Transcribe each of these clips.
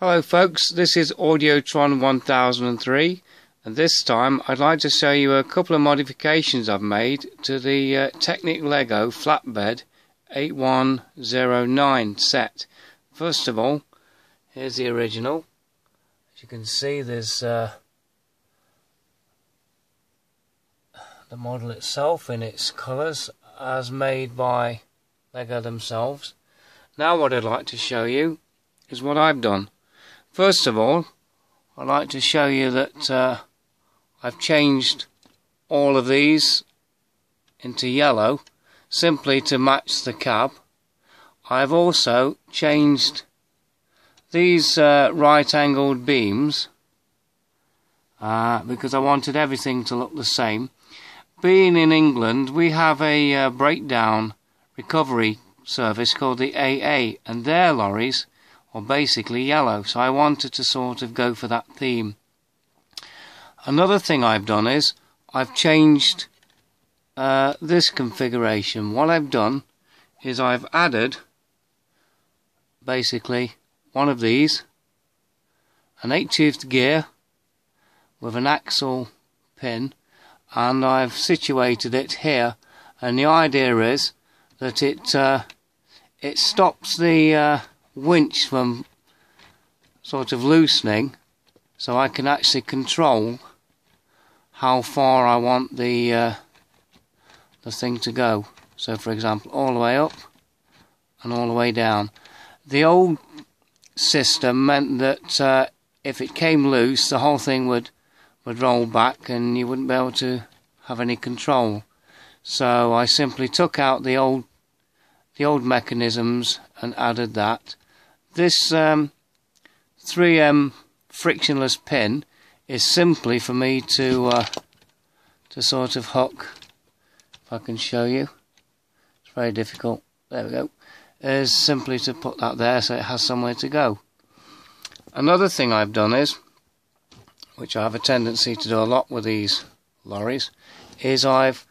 Hello folks, this is Audiotron 1003 and this time I'd like to show you a couple of modifications I've made to the Technic Lego flatbed 8109 set. First of all, here's the original. As you can see, there's the model itself in its colours as made by Lego themselves. Now what I'd like to show you is what I've done. First of all, I'd like to show you that I've changed all of these into yellow simply to match the cab. I've also changed these right-angled beams because I wanted everything to look the same. Being in England, we have a breakdown recovery service called the AA, and their lorries are basically yellow, so I wanted to sort of go for that theme. Another thing I've done is I've changed this configuration. What I've done is I've added basically one of these, an 8-toothed gear with an axle pin, and I've situated it here, and the idea is that it stops the winch from sort of loosening, so I can actually control how far I want the thing to go. So for example, all the way up and all the way down. The old system meant that if it came loose, the whole thing would roll back and you wouldn't be able to have any control. So I simply took out the old mechanisms and added that. This 3M frictionless pin is simply for me to sort of hook. If I can show you, it's very difficult. There we go. Is simply to put that there so it has somewhere to go. Another thing I've done is, which I have a tendency to do a lot with these lorries, is I've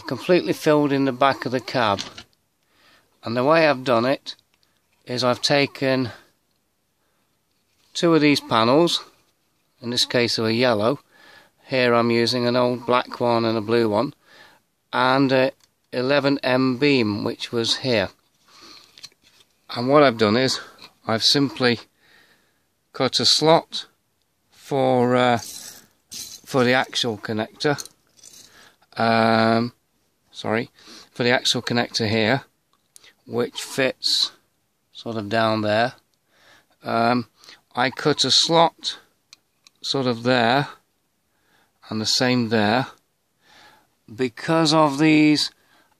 completely filled in the back of the cab. And the way I've done it is I've taken two of these panels, in this case they were yellow, here I'm using an old black one and a blue one, and a 11M beam which was here. And what I've done is I've simply cut a slot for the axle connector, for the axle connector here, which fits sort of down there. I cut a slot sort of there and the same there. Because of these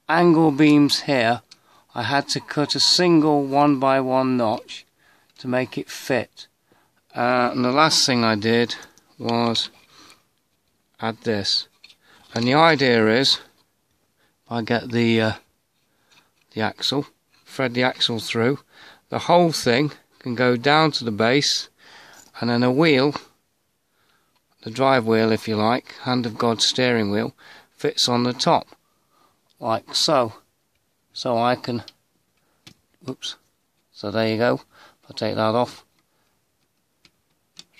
angle beams here, I had to cut a single 1x1 notch to make it fit. And the last thing I did was add this. And the idea is, if I get the axle, thread the axle through, the whole thing can go down to the base, and then a wheel, the drive wheel if you like, hand of God steering wheel, fits on the top, like so. So I can, oops, so there you go. If I take that off,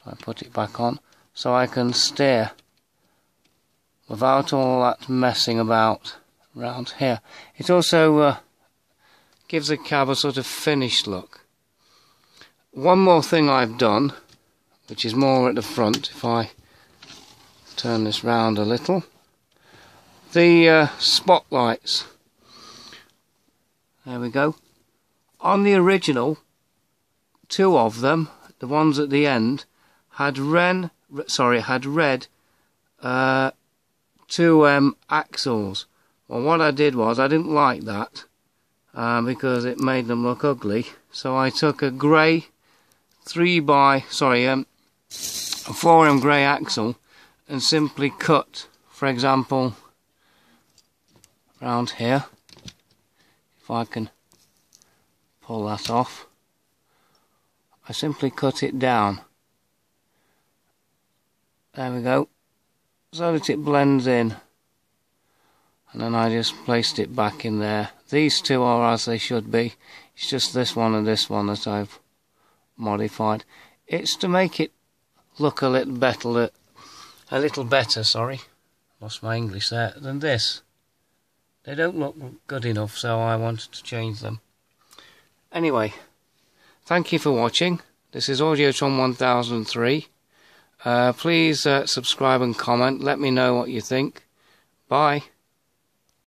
try and put it back on, so I can steer without all that messing about around here. It also gives the cab a sort of finished look. One more thing I've done, which is more at the front, if I turn this round a little, the spotlights. There we go. On the original, two of them, the ones at the end, had red 2M axles. Well, what I did was, I didn't like that because it made them look ugly, so I took a grey 4M grey axle and simply cut, for example, around here. If I can pull that off, I simply cut it down. There we go, so that it blends in, and then I just placed it back in there. These two are as they should be. It's just this one and this one that I've modified. It's to make it look a little better, sorry, lost my English there, than this. They don't look good enough, so I wanted to change them. Anyway, thank you for watching. This is Audiotron 1003. Please subscribe and comment. Let me know what you think. Bye.